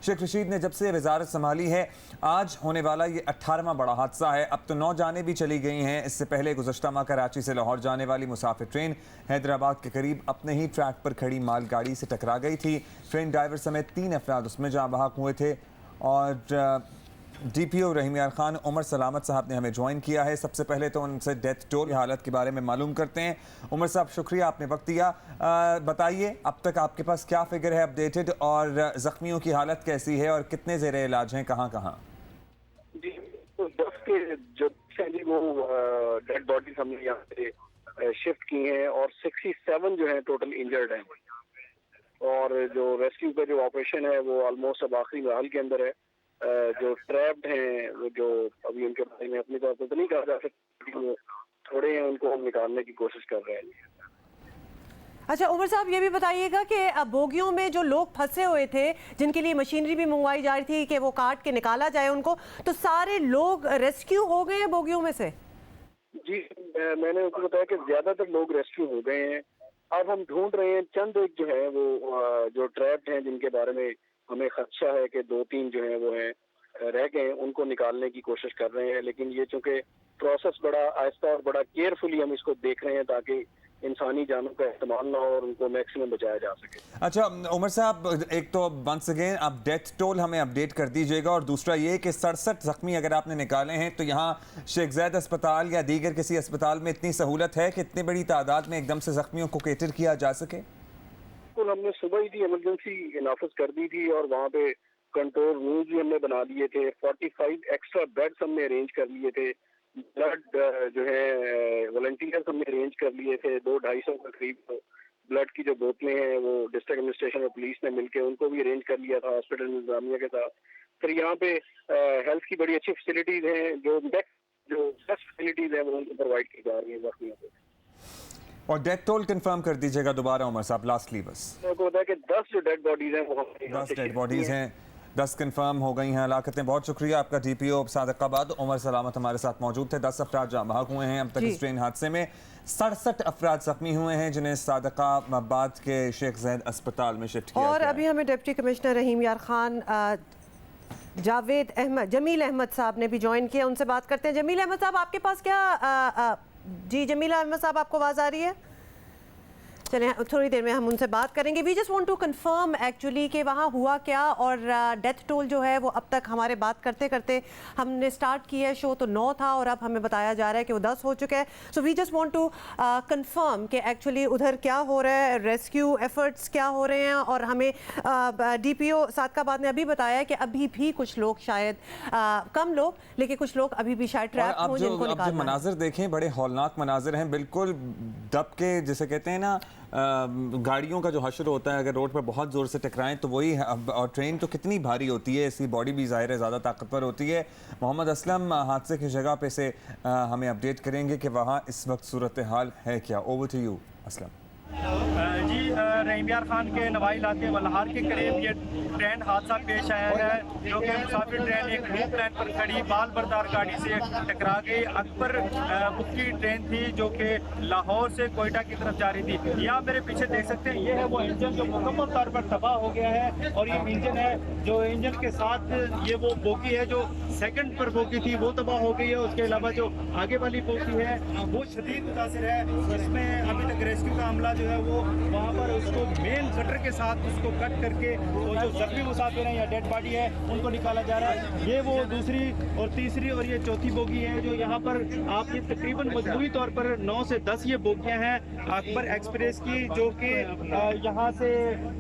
शेख रशीद ने जब से वजारत संभाली है आज होने वाला ये 18वां बड़ा हादसा है। अब तो 9 जानें भी चली गई हैं। इससे पहले गुज़श्ता माह कराची से लाहौर जाने वाली मुसाफिर ट्रेन हैदराबाद के करीब अपने ही ट्रैक पर खड़ी मालगाड़ी से टकरा गई थी। ट्रेन ड्राइवर समेत 3 अफराद उसमें जाँ बहक हुए थे और DPO रहीम यार खान उमर सलामत साहब ने हमें ज्वाइन किया है। सबसे पहले तो उनसे डेथ टोल की हालत के बारे में मालूम करते हैं। उमर साहब शुक्रिया, आपने वक्त दिया। बताइए अब तक आपके पास क्या फिगर है अपडेटेड, और ज़ख्मियों की हालत कैसी है और कितने ज़ेर इलाज हैं, कहाँ कहाँ? जी, तो 10 के जो वो डेड बॉडीज हमने यहाँ पे शिफ्ट की हैं और 67 जो है टोटल इंजर्ड हैं। और जो रेस्क्यू का जो ऑपरेशन है वो ऑलमोस्ट अब आखिरी मरहल के अंदर है। जो ट्रैप्ड हैं, जो अभी उनके बारे में अपनी तौर पर तो नहीं कहा जा सकता, वो थोड़े हैं, उनको हम निकालने की कोशिश कर रहे हैं। अच्छा उमर साहब, ये भी बताइएगा कि बोगियों में जो लोग फंसे हुए थे, जिनके लिए मशीनरी भी मंगवाई जा रही थी कि वो काट के निकाला जाए उनको, तो सारे लोग रेस्क्यू हो गए हैं बोगियों में से? जी, मैंने उनको बताया कि ज्यादातर लोग रेस्क्यू हो गए हैं। अब हम ढूंढ रहे हैं चंद एक जो है वो जो ट्रैप्ड हैं, जिनके बारे में हमें खदशा है कि 2-3 जो है वो हैं रह गए, उनको निकालने की कोशिश कर रहे हैं। लेकिन ये चूंकि प्रोसेस बड़ा आहिस्ता और बड़ा केयरफुली हम इसको देख रहे हैं ताकि इंसानी जानों का इस्तेमाल ना हो और उनको मैक्सिमम बचाया जा सके। अच्छा उमर साहब, एक तो वंस अगेन आप डेथ टोल हमें अपडेट कर दीजिएगा, और दूसरा ये कि 67 जख्मी अगर आपने निकाले हैं तो यहाँ शेख ज़ैद अस्पताल या दीगर किसी अस्पताल में इतनी सहूलत है कि इतनी बड़ी तादाद में एकदम से जख्मियों को केटर किया जा सके? बिल्कुल, हमने सुबह ही इमरजेंसी नाफिज कर दी थी और वहाँ पे कंट्रोल रूम्स भी हमने बना दिए थे। 45 एक्स्ट्रा बेड्स हमने अरेंज कर लिए थे। ब्लड जो है वॉलंटियर्स हमने अरेंज कर लिए थे। 200-250 के करीब ब्लड की जो बोतलें हैं वो डिस्ट्रिक्ट एडमिनिस्ट्रेशन और पुलिस ने मिलकर उनको भी अरेंज कर लिया था हॉस्पिटल इंतजामिया के साथ। फिर यहाँ पे हेल्थ की बड़ी अच्छी फैसिलिटीज हैं, जो बेस्ट फैसिलिटीज हैं वो उनको प्रोवाइड की जा रही है जख्मियों को। और डेथ टोल कंफर्म कर दीजिएगा दोबारा उमर साहब, लास्टली बस। आपको पता है कि 10 जो डेड बॉडीज हैं वो 10 डेड बॉडीज हैं, 10 कंफर्म हो गई हैं हलाकतें। बहुत शुक्रिया आपका DPO सादिकाबाद उमर सलामत हमारे साथ मौजूद थे। 10 अफराद जाँ बहक हुए हैं अब तक इस ट्रेन हादसे में। 67 अफराद जख्मी हुए हैं जिन्हें सादिकाबाद के शेख ज़ैद अस्पताल में शिफ्ट किया और गया। अभी हमें डिप्टी कमिश्नर रहीम यार खान जावेद अहमद जमील अहमद साहब ने भी ज्वाइन किया, उनसे बात करते हैं। जमील अहमद साहब आपके पास क्या जी जमील अहमद साहब आपको आवाज़ आ रही है? चलें थोड़ी देर में हम उनसे बात करेंगे। We just want to confirm actually कि वहाँ हुआ क्या, और डेथ टोल जो है वो अब तक हमारे बात करते करते हमने स्टार्ट किया है शो तो 9 था और अब हमें बताया जा रहा है कि वो 10 हो चुका है। So we just want to confirm कि एक्चुअली उधर क्या हो रहा है, रेस्क्यू एफर्ट्स क्या हो रहे हैं। और हमें DPO सादिकाबाद ने अभी बताया कि अभी भी कुछ लोग शायद कम लोग, लेकिन कुछ लोग अभी भी शायद ट्रैप हो जिनको निकालना है। जो मनाजिर देखें बड़े हौलनाक मनाजिर हैं, बिल्कुल दब के जिसे कहते हैं ना गाड़ियों का जो हशर होता है, अगर रोड पर बहुत ज़ोर से टकराएं तो वही, और ट्रेन तो कितनी भारी होती है, इसकी बॉडी भी ज़ाहिर है ज़्यादा ताकतवर होती है। मोहम्मद असलम हादसे की जगह पे से हमें अपडेट करेंगे कि वहाँ इस वक्त सूरत हाल है क्या। Over to you Aslam. जी, रहीम यार खान के नवाई इलाके वल्हार के करीब ये ट्रेन हादसा पेश आया है, जो कि मुसाफिर ट्रेन एक लूप लाइन पर खड़ी बाल बरदार गाड़ी से टकरा गई। अकबर बुक की ट्रेन थी जो कि लाहौर से कोयटा की तरफ जा रही थी। यहाँ मेरे पीछे देख सकते हैं, ये है वो इंजन जो मुकम्मल तौर पर तबाह हो गया है, और ये इंजन है जो इंजन के साथ ये वो बोगी है जो सेकंड पर बोगी थी वो तबाह हो गई है। उसके अलावा जो आगे वाली बोगी है वो शदीद मुतासिर है। इसमें अभी तक रेस्क्यू का अमला जो है वो वहाँ पर उसको मेन कटर के साथ उसको कट करके वो जो जख्मी मुसाफिर हैं या डेड बॉडी है उनको निकाला जा रहा है। ये वो दूसरी और तीसरी और ये चौथी बोगी है जो यहाँ पर आप ये तकरीबन मजमूई तौर पर 9 से 10 ये बोगियाँ हैं अकबर एक्सप्रेस की, जो कि यहाँ से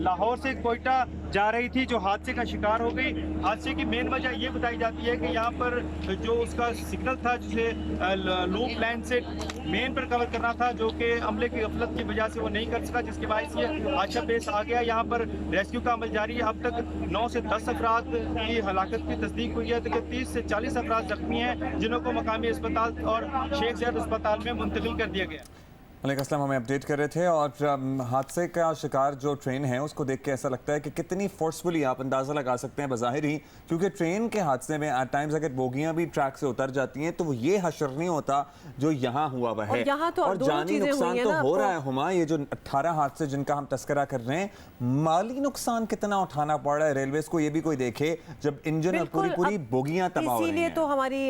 लाहौर से कोयटा जा रही थी, जो हादसे का शिकार हो गई। हादसे की मेन वजह ये बताई जाती है कि यहाँ पर जो उसका सिग्नल था जिसे लूप लाइन से मेन पर कवर करना था, जो कि अमले की गफलत की वजह से वो नहीं कर सका, जिसके बायस ये हादसा पेश आ गया। यहाँ पर रेस्क्यू का अमल जारी है। अब तक 9 से 10 अफराद की हलाकत की तस्दीक हुई है, तो 30 से 40 अफराद जख्मी हैं जिन्हों को मकामी अस्पताल और शेख ज़ैद अस्पताल में मुंतकिल कर दिया गया। मलिक असलम हमें अपडेट कर रहे थे और हादसे का शिकार जो ट्रेन है उसको देख के ऐसा लगता है कि कितनी फोर्सफुली आप अंदाज़ा लगा सकते हैं बज़ाहिर ही, क्योंकि ट्रेन के हादसे में एट टाइम्स अगर बोगियां भी ट्रैक से उतर जाती हैं तो वो ये हशर नहीं होता जो यहाँ हुआ हुआ है। और जानी नुकसान तो हो रहा है हुमा, ये जो 18 हादसे जिनका हम तस्करा कर रहे हैं, माली नुकसान कितना उठाना पड़ रहा है रेलवेज को, ये भी कोई देखे जब इंजन और पूरी बोगियां तबाह हो रही हैं। इसीलिए तो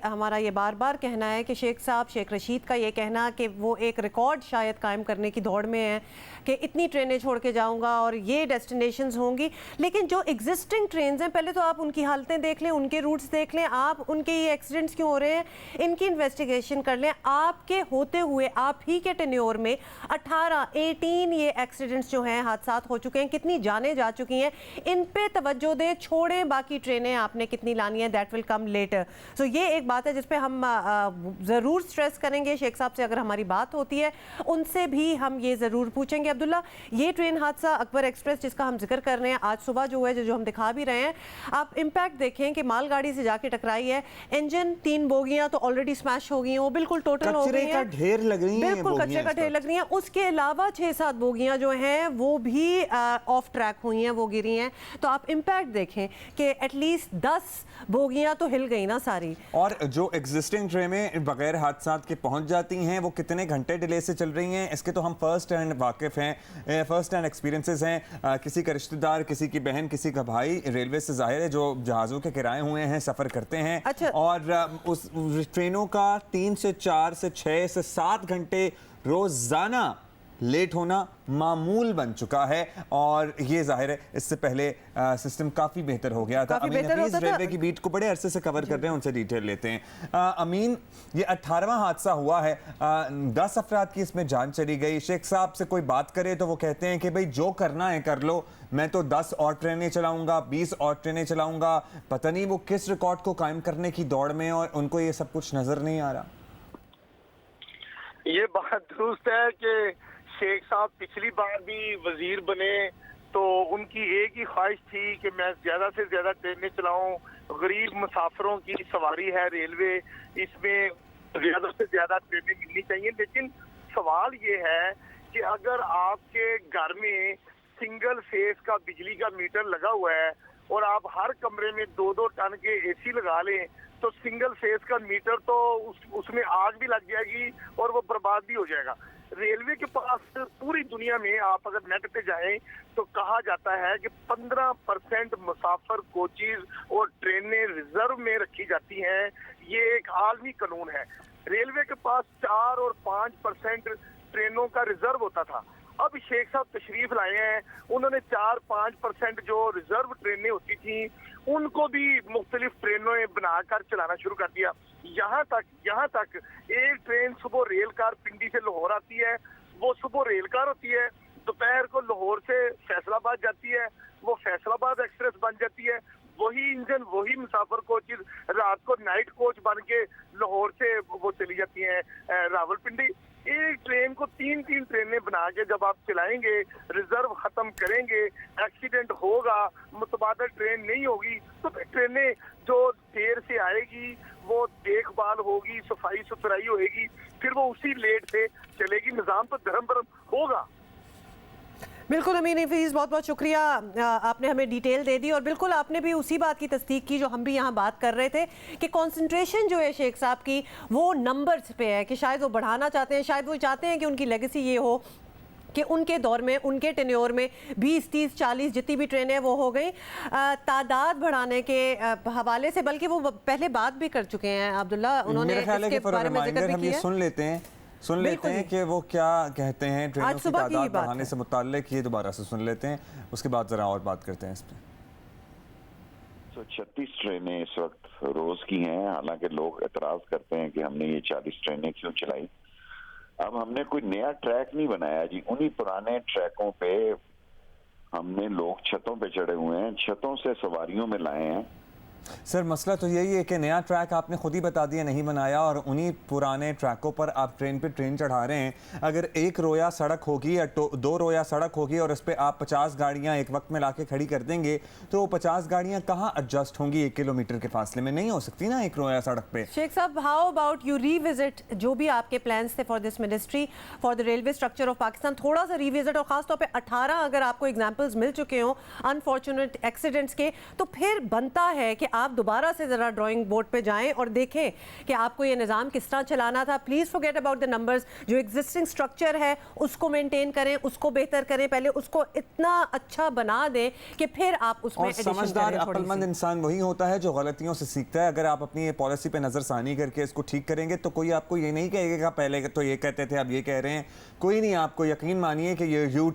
हमारा ये बार बार कहना है कि शेख रशीद का ये कहना कि वो एक रिकॉर्ड शायद कायम करने की दौड़ में है कि इतनी ट्रेनें छोड़ के जाऊंगा और ये डेस्टिनेशंस होंगी, लेकिन जो एग्जिस्टिंग ट्रेन्स हैं पहले तो आप उनकी हालतें देख लें, उनके रूट्स देख लें, आप उनके ये एक्सीडेंट्स क्यों हो रहे हैं इनकी इन्वेस्टिगेशन कर लें। आपके होते हुए आप ही के टेन्योर में 18 ये एक्सीडेंट्स जो हैं, हादसात हो चुके हैं, कितनी जानें जा चुकी हैं, इन पे तवज्जो दें, छोड़ें बाकी ट्रेनें आपने कितनी लानी है, दैट विल कम लेटर। सो ये एक बात है जिस पे हम ज़रूर स्ट्रेस करेंगे। शेख साहब से अगर हमारी बात होती है उनसे भी हम ये ज़रूर पूछेंगे। अब्दुल्ला, ये ट्रेन हादसा अकबर एक्सप्रेस जिसका हम जिक्र कर रहे हैं, आज सुबह जो है जो हम दिखा भी रहे हैं, आप इम्पैक्ट देखें कि मालगाड़ी से जाके टकराई है, इंजन 3 बोगियां तो ऑलरेडी स्मैश हो गई हैं, वो बिल्कुल टोटल हो गई हैं, ढेर लग रही हैं, बिल्कुल कचरे का ढेर लग रही हैं। उसके अलावा 6-7 बोगियां जो हैं वो भी ऑफ ट्रैक हुई हैं, वो गिरी हैं। तो आप इम्पैक्ट देखें कि एटलीस्ट 10 बोगियां तो हिल गई ना सारी। और जो एग्जिस्टिंग ट्रेनें बगैर हादसात के पहुंच जाती हैं वो कितने घंटे डिले से चल रही हैं, इसके तो हम फर्स्ट हैंड वाकिफ हैं, फर्स्ट हैंड एक्सपीरियंसेस हैं। किसी का रिश्तेदार, किसी की बहन, किसी का भाई रेलवे से जाहिर है जो जहाज़ों के किराए हुए हैं, सफ़र करते हैं। अच्छा। और उस ट्रेनों का 3 से 4 से 6 से 7 घंटे रोज़ाना लेट होना मामूल बन चुका है, और ये जाहिर है इससे पहले सिस्टम काफ़ी बेहतर हो गया था। अमीन हफीज रेलवे की बीट को बड़े अरसे से कवर कर रहे हैं, उनसे डिटेल लेते हैं। अमीन, ये 18वां हादसा हुआ है, 10 अफराद की इसमें जान चली गई। शेख साहब से कोई बात करे तो वो कहते हैं कि भाई जो करना है कर लो, मैं तो 10 और ट्रेनें चलाऊंगा, 20 और ट्रेनें चलाऊंगा। पता नहीं वो किस रिकॉर्ड को कायम करने की दौड़ में, और उनको ये सब कुछ नजर नहीं आ रहा। ये बात दुरुस्त है कि शेख साहब पिछली बार भी वजीर बने तो उनकी एक ही ख्वाहिश थी कि मैं ज्यादा से ज्यादा ट्रेनें चलाऊं, गरीब मुसाफिरों की सवारी है रेलवे, इसमें ज्यादा से ज्यादा ट्रेनें मिलनी चाहिए। लेकिन सवाल ये है कि अगर आपके घर में सिंगल फेस का बिजली का मीटर लगा हुआ है और आप हर कमरे में 2-2 टन के एसी लगा लें तो सिंगल फेस का मीटर तो उसमें आग भी लग जाएगी और वो बर्बाद भी हो जाएगा। रेलवे के पास पूरी दुनिया में आप अगर नेट पे जाएं तो कहा जाता है कि 15% मुसाफिर कोचेज और ट्रेनें रिजर्व में रखी जाती हैं। ये एक आलमी कानून है। रेलवे के पास 4 और 5% ट्रेनों का रिजर्व होता था। अब शेख साहब तशरीफ लाए हैं, उन्होंने 4-5% जो रिजर्व ट्रेनें होती थी उनको भी मुख्तलिफ ट्रेनों बनाकर चलाना शुरू कर दिया। यहाँ तक एक ट्रेन सुबह रेल कार पिंडी से लाहौर आती है, वो सुबह रेल कार होती है, दोपहर को लाहौर से फैसलाबाद जाती है, वो फैसलाबाद एक्सप्रेस बन जाती है। वही इंजन, वही मुसाफिर कोचेज रात को नाइट कोच बन के लाहौर से वो चली जाती हैं रावलपिंडी। एक ट्रेन को 3-3 ट्रेनें बना के जब आप चलाएंगे, रिजर्व खत्म करेंगे, एक्सीडेंट होगा, मुतबादल ट्रेन नहीं होगी, तो ट्रेनें जो देर से आएगी वो देखभाल होगी, सफाई सुथराई होगी, फिर वो उसी लेट से चलेगी, निजाम तो धर्म भरम होगा। बिल्कुल अमीन हफीज़, बहुत बहुत शुक्रिया, आपने हमें डिटेल दे दी और बिल्कुल आपने भी उसी बात की तस्दीक की जो हम भी यहाँ बात कर रहे थे कि कंसंट्रेशन जो है शेख साहब की वो नंबर्स पे है, कि शायद वो बढ़ाना चाहते हैं, शायद वो चाहते हैं कि उनकी लेगेसी ये हो कि उनके दौर में, उनके टेन्योर में 20-30-40 जितनी भी ट्रेनें वो हो गई। तादाद बढ़ाने के हवाले से बल्कि वो पहले बात भी कर चुके हैं अब्दुल्ला, उन्होंने इसके बारे में जिक्र भी किया। सुन लेते हैं कि वो क्या कहते हैं ट्रेनों की तादाद बढ़ाने से मुताल्लिक। ये दोबारा से सुन लेते हैं, उसके बाद जरा और बात करते हैं इस पर। 136 ट्रेनें इस वक्त रोज की हैं, हालांकि लोग एतराज करते हैं कि हमने ये 40 ट्रेनें क्यों चलाई। अब हमने कोई नया ट्रैक नहीं बनाया जी, उन्हीं पुराने ट्रैकों पे हमने लोग छतों पे चढ़े हुए हैं, छतों से सवारियों में लाए हैं सर मसला तो यही है कि नया ट्रैक आपने खुद ही बता दिया नहीं बनाया और उन्हीं पुराने ट्रैकों पर आप ट्रेन पे ट्रेन चढ़ा रहे हैं। अगर एक रोया सड़क होगी या दो रोया सड़क होगी और उस पर आप 50 गाड़ियां एक वक्त में लाके खड़ी कर देंगे तो वो 50 गाड़ियां कहाँ एडजस्ट होंगी 1 किलोमीटर के फासले में? नहीं हो सकती ना एक रोया सड़क पे। शेख साहब, हाउ अबाउट यू रीविजिट जो भी आपके प्लान्स थे for this ministry for the railway structure of Pakistan, थोड़ा सा रीविजिट, और खासतौर पे 18 अगर आपको एग्जांपल्स मिल चुके हों अनफॉर्चुनेट एक्सीडेंट्स के, तो फिर बनता है कि आप दोबारा से ज़रा ड्राइंग बोर्ड पे जाएं और देखें कि आपको ये निज़ाम किस तरह चलाना था। Please forget about the numbers, जो एग्जिस्टिंग स्ट्रक्चर है उसको मेंटेन करें, उसको बेहतर करें, पहले उसको इतना अच्छा बना दें कि फिर आप उसमें और समझदार अक्लमंद इंसान वही होता है जो गलतियों से सीखता है। अगर आप अपनी ये पॉलिसी पे नजरसानी करके इसको ठीक करेंगे तो कोई आपको ये नहीं कहेगा पहले तो ये कहते थे अब ये कह रहे हैं। कोई नहीं, आपको यकीन मानिए कि ये यू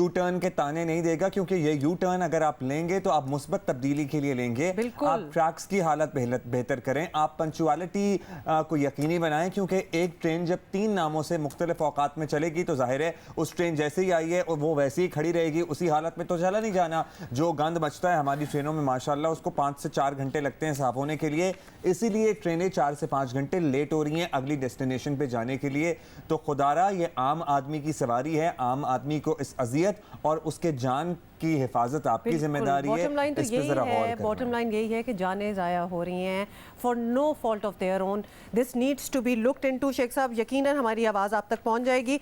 टर्न के ताने नहीं देगा, क्योंकि ये यू टर्न अगर आप लेंगे तो आप मुस्बत तब्दीली के लिए लेंगे। आप ट्रैक्स की हालत बेहतर करें, आप पंक्चुअलिटी को यकीनी बनाएं, क्योंकि एक ट्रेन जब 3 नामों से मुख्तलिफ औकात में चलेगी तो जाहिर है उस ट्रेन जैसे ही आई है और वो वैसे ही खड़ी रहेगी, उसी हालत में तो चला नहीं जाना। जो गंद बचता है हमारी ट्रेनों में माशाल्लाह उसको 5 से 4 घंटे लगते हैं साफ होने के लिए, इसीलिए ट्रेनें 4 से 5 घंटे लेट हो रही हैं अगली डेस्टिनेशन पे जाने के लिए। तो खुदारा ये आम आदमी की सवारी है, आम आदमी को इस अजियत और उसके जान की हिफाजत आपकी जिम्मेदारी है। बॉटम लाइन तो यही है, बॉटम लाइन यही है कि जानें ज़ाया हो रही हैं for no fault of their own. This needs to be looked into. Sheikh साहब, यकीनन हमारी आवाज़ आप तक पहुंच जाएगी।